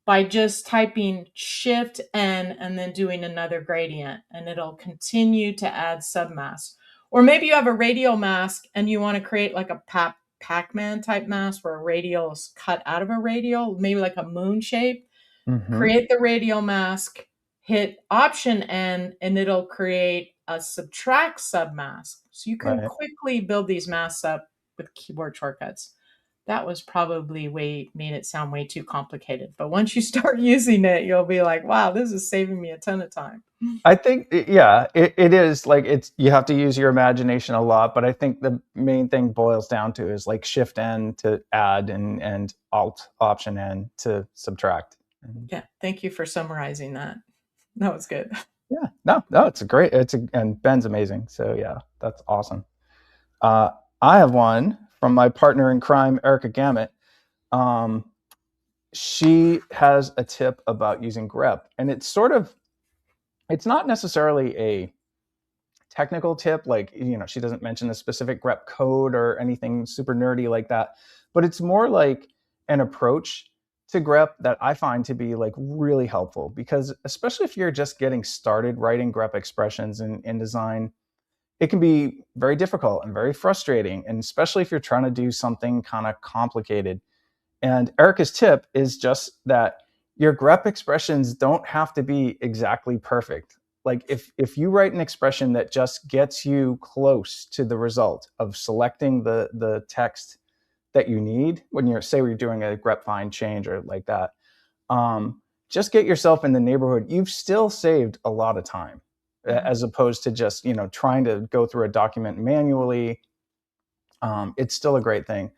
[SPEAKER 1] by just typing Shift N and then doing another gradient, and it'll continue to add submasks. Or maybe you have a radial mask and you want to create like a Pac-Man type mask where a radial is cut out of a radial, maybe like a moon shape.
[SPEAKER 2] Hmm.
[SPEAKER 1] Create the radial mask, hit Option N, and it'll create a subtract submask. So you can
[SPEAKER 2] Right.
[SPEAKER 1] quickly build these masks up with keyboard shortcuts. That was probably made it sound way too complicated. But once you start using it, you'll be like, wow, this is saving me a ton of time.
[SPEAKER 2] I think, yeah, it is like you have to use your imagination a lot, but I think the main thing boils down to is like Shift N to add and Alt Option N to subtract.
[SPEAKER 1] Yeah, thank you for summarizing that. That was good.
[SPEAKER 2] Yeah, no, and Ben's amazing. So yeah, that's awesome. I have one from my partner in crime, Erica Gamet. Um, she has a tip about using grep, and it's not necessarily a technical tip, like, she doesn't mention a specific grep code or anything super nerdy like that, but it's more like an approach to grep that I find to be like really helpful, because especially if you're just getting started writing grep expressions in InDesign, it can be very difficult and very frustrating, and especially if you're trying to do something kind of complicated. And Erica's tip is just that your grep expressions don't have to be exactly perfect. Like if you write an expression that just gets you close to the result of selecting the text that you need when you're doing a grep find change or like that, just get yourself in the neighborhood. You've still saved a lot of time, as opposed to just trying to go through a document manually. It's still a great thing.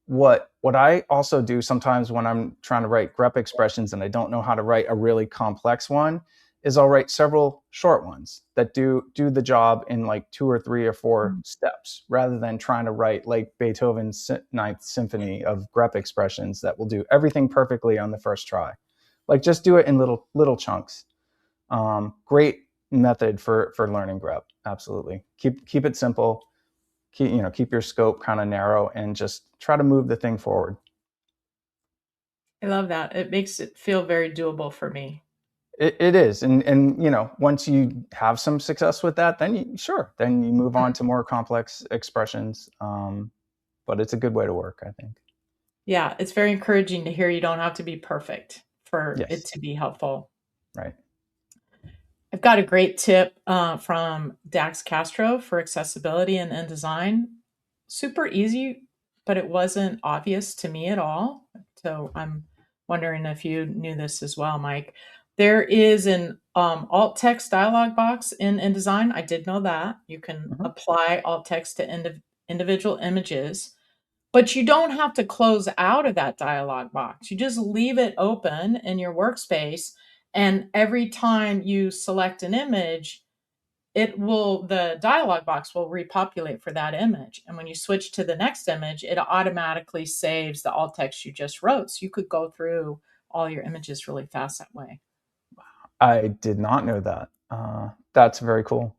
[SPEAKER 2] What I also do sometimes when I'm trying to write grep expressions and I don't know how to write a really complex one is I'll write several short ones that do the job in like 2 or 3 or 4 steps, rather than trying to write like Beethoven's Ninth Symphony of grep expressions that will do everything perfectly on the first try. Like, just do it in little chunks. Great method for learning grep. Absolutely. Keep it simple. Keep your scope kind of narrow and just try to move the thing forward.
[SPEAKER 1] I love that. It makes it feel very doable for me.
[SPEAKER 2] It is. And once you have some success with that, then you move on to more complex expressions. But it's a good way to work, I think.
[SPEAKER 1] Yeah, it's very encouraging to hear you don't have to be perfect for it
[SPEAKER 2] Yes.
[SPEAKER 1] to be helpful.
[SPEAKER 2] Right.
[SPEAKER 1] I've got a great tip from Dax Castro for accessibility and InDesign. Super easy, but it wasn't obvious to me at all. So I'm wondering if you knew this as well, Mike. There is an alt text dialog box in InDesign. I did know that. You can
[SPEAKER 2] Mhm.
[SPEAKER 1] apply alt text to individual images, but you don't have to close out of that dialog box. You just leave it open in your workspace, and every time you select an image, the dialog box will repopulate for that image. And when you switch to the next image, it automatically saves the alt text you just wrote. So you could go through all your images really fast that way.
[SPEAKER 2] I did not know that. That's very cool.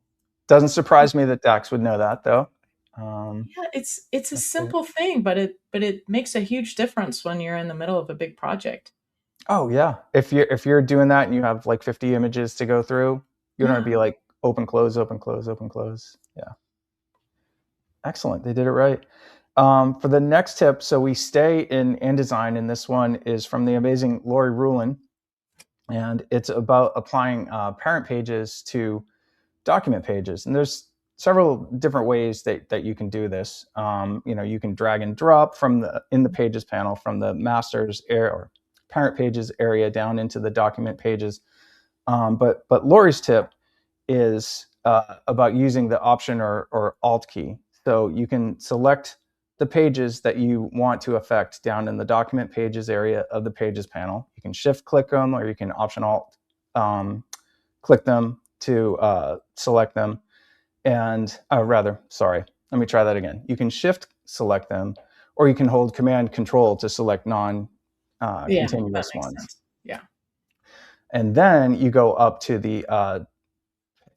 [SPEAKER 2] Doesn't surprise me that Dax would know that, though.
[SPEAKER 1] Yeah, it's a
[SPEAKER 2] That's great.
[SPEAKER 1] simple thing, but it makes a huge difference when you're in the middle of a big project.
[SPEAKER 2] Oh yeah. If you're doing that and you have like 50 images to go through, You don't want to be like open, close, open, close, open, close. Yeah. Excellent. They did it right. For the next tip, so we stay in InDesign, and this one is from the amazing Lori Rulin, and it's about applying parent pages to document pages. And there's several different ways that you can do this. You can drag and drop in the pages panel from the masters area or parent pages area down into the document pages. But Lori's tip is about using the Option or Alt key. So you can select the pages that you want to affect down in the document pages area of the pages panel. You can shift click them, or you can Option Alt click them to select them. And let me try that again. You can shift select them, or you can hold Command Control to select continuous ones.
[SPEAKER 1] Sense. Yeah.
[SPEAKER 2] And then you go up to the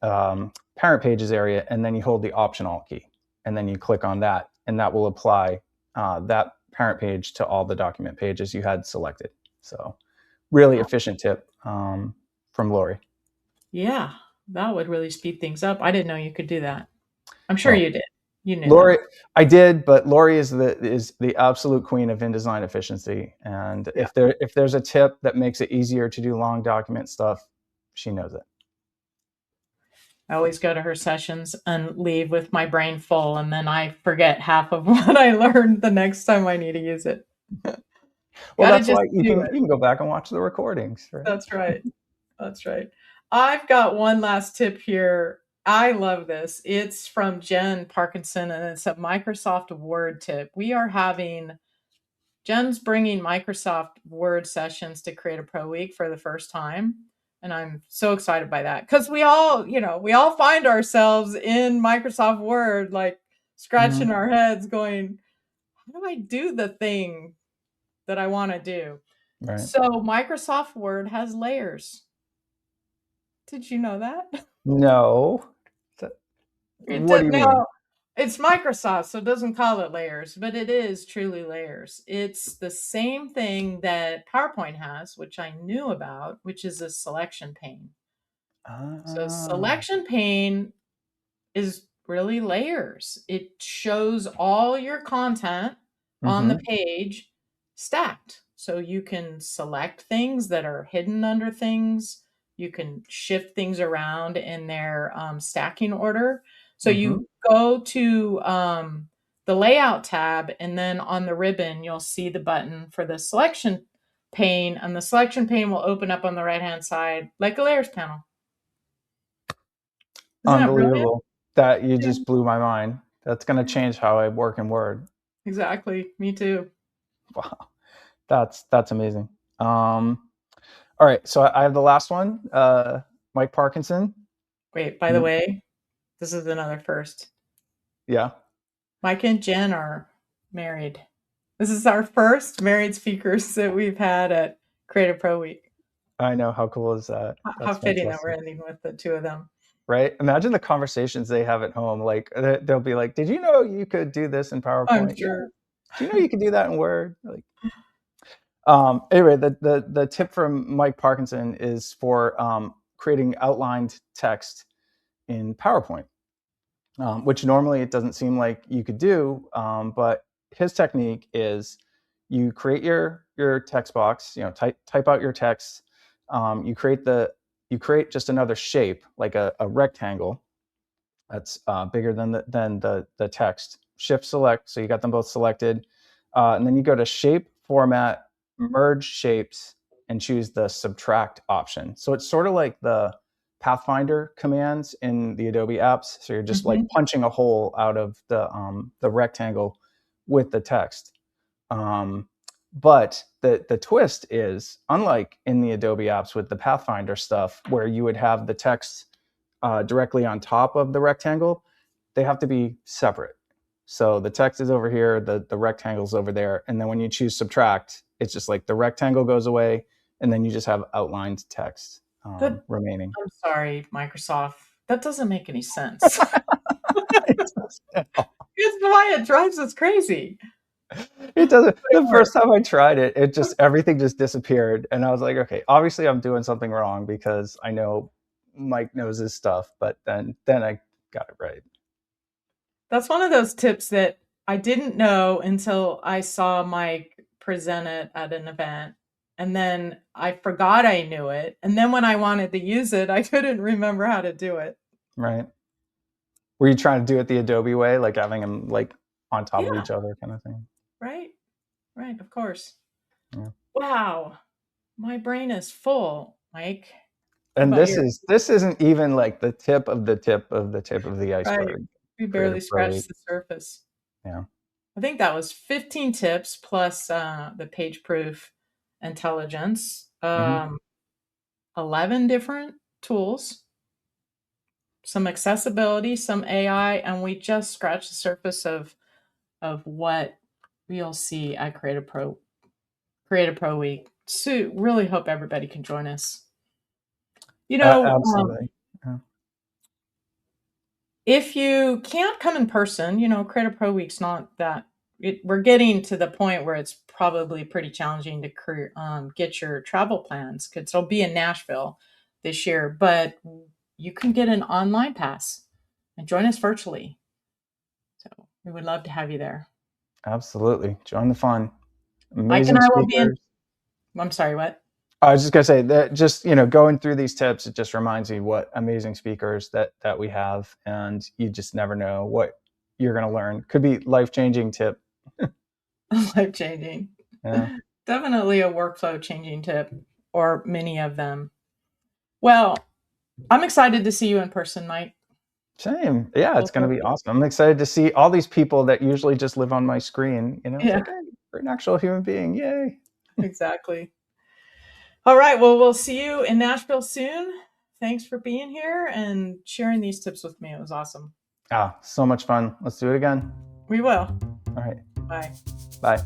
[SPEAKER 2] parent pages area, and then you hold the Option Alt key, and then you click on that, and that will apply that parent page to all the document pages you had selected. So really efficient tip from Lori.
[SPEAKER 1] Yeah, that would really speed things up. I didn't know you could do that. I'm sure you did. You knew
[SPEAKER 2] Lori,
[SPEAKER 1] that.
[SPEAKER 2] I did, but Lori is the absolute queen of InDesign efficiency. And if there's a tip that makes it easier to do long document stuff, she knows it.
[SPEAKER 1] I always go to her sessions and leave with my brain full, and then I forget half of what I learned the next time I need to use it.
[SPEAKER 2] Well, that's why you can go back and watch the recordings. Right?
[SPEAKER 1] That's right. That's right. I've got one last tip here. I love this. It's from Jen Parkinson, and it's a Microsoft Word tip. Jen's bringing Microsoft Word sessions to Create a Pro Week for the first time. And I'm so excited by that, because we all find ourselves in Microsoft Word, like scratching our heads going, how do I do the thing that I want to do? Right. So Microsoft Word has layers. Did you know that?
[SPEAKER 2] No. What do you mean?
[SPEAKER 1] It's Microsoft, so it doesn't call it layers, but it is truly layers. It's the same thing that PowerPoint has, which I knew about, which is a selection pane. So selection pane is really layers. It shows all your content on the page stacked. So you can select things that are hidden under things. You can shift things around in their stacking order. So you go to the layout tab, and then on the ribbon, you'll see the button for the selection pane, and the selection pane will open up on the right-hand side like a layers panel.
[SPEAKER 2] Isn't unbelievable. That you just blew my mind. That's going to change how I work in Word.
[SPEAKER 1] Exactly. Me too.
[SPEAKER 2] Wow. That's amazing. All right. So I have the last one, Mike Parkinson.
[SPEAKER 1] Wait, by the way, this is another first.
[SPEAKER 2] Yeah.
[SPEAKER 1] Mike and Jen are married. This is our first married speakers that we've had at Create a Pro Week.
[SPEAKER 2] I know. How cool is that?
[SPEAKER 1] How fitting that we're ending with the two of them.
[SPEAKER 2] Right? Imagine the conversations they have at home. Like they'll be like, "Did you know you could do this in PowerPoint?
[SPEAKER 1] I'm sure.
[SPEAKER 2] Do you know you could do that in Word?" Like, anyway, the tip from Mike Parkinson is for creating outlined text in PowerPoint, which normally it doesn't seem like you could do. But his technique is you create your text box. Type out your text. You create just another shape, like a rectangle that's bigger than the text. Shift select, so you got them both selected, and then you go to Shape, Format, Merge Shapes, and choose the Subtract option. So it's sort of like the Pathfinder commands in the Adobe apps. So you're just like punching a hole out of the rectangle with the text. But the twist is, unlike in the Adobe apps with the Pathfinder stuff, where you would have the text directly on top of the rectangle, they have to be separate. So the text is over here, the rectangle's over there, and then when you choose Subtract, it's just like the rectangle goes away, and then you just have outlined text remaining.
[SPEAKER 1] I'm sorry, Microsoft. That doesn't make any sense. It's why it drives us crazy.
[SPEAKER 2] It doesn't. The first time I tried it, everything just disappeared, and I was like, okay, obviously I'm doing something wrong, because I know Mike knows his stuff, but then I got it right.
[SPEAKER 1] That's one of those tips that I didn't know until I saw Mike present it at an event. And then I forgot I knew it. And then when I wanted to use it, I couldn't remember how to do it.
[SPEAKER 2] Right. Were you trying to do it the Adobe way, like having them like on top of
[SPEAKER 1] Yeah.
[SPEAKER 2] each other kind of thing?
[SPEAKER 1] Right. Right. Of course.
[SPEAKER 2] Yeah.
[SPEAKER 1] Wow. My brain is full, Mike.
[SPEAKER 2] And
[SPEAKER 1] about
[SPEAKER 2] this isn't even like the tip of the tip of the tip of the
[SPEAKER 1] Right.
[SPEAKER 2] iceberg.
[SPEAKER 1] We barely
[SPEAKER 2] Creative Pro
[SPEAKER 1] scratched
[SPEAKER 2] Week.
[SPEAKER 1] the surface.
[SPEAKER 2] Yeah.
[SPEAKER 1] I think that was 15 tips plus the page proof intelligence, 11 different tools, some accessibility, some AI, and we just scratched the surface of what we'll see at Creative Pro Week. So really hope everybody can join us. You know,
[SPEAKER 2] Absolutely. Yeah.
[SPEAKER 1] if you can't come in person, Creative Pro Week's not that. We're getting to the point where it's probably pretty challenging to get your travel plans because it'll be in Nashville this year. But you can get an online pass and join us virtually. So we would love to have you there.
[SPEAKER 2] Absolutely. Join the fun.
[SPEAKER 1] Mike
[SPEAKER 2] Amazing
[SPEAKER 1] and I will be in.
[SPEAKER 2] speakers.
[SPEAKER 1] I'm sorry, what?
[SPEAKER 2] I was just gonna say that just going through these tips, it just reminds me what amazing speakers that we have, and you just never know what you're gonna learn. Could be life-changing tip.
[SPEAKER 1] Life-changing.
[SPEAKER 2] Yeah.
[SPEAKER 1] Definitely a workflow changing tip, or many of them. Well, I'm excited to see you in person, Mike.
[SPEAKER 2] Same. Yeah, it's gonna be awesome. I'm excited to see all these people that usually just live on my screen. It's
[SPEAKER 1] Yeah.
[SPEAKER 2] like, hey, we're an actual human being. Yay.
[SPEAKER 1] Exactly. All right. Well, we'll see you in Nashville soon. Thanks for being here and sharing these tips with me. It was awesome.
[SPEAKER 2] So much fun. Let's do it again.
[SPEAKER 1] We will.
[SPEAKER 2] All right.
[SPEAKER 1] Bye.
[SPEAKER 2] Bye.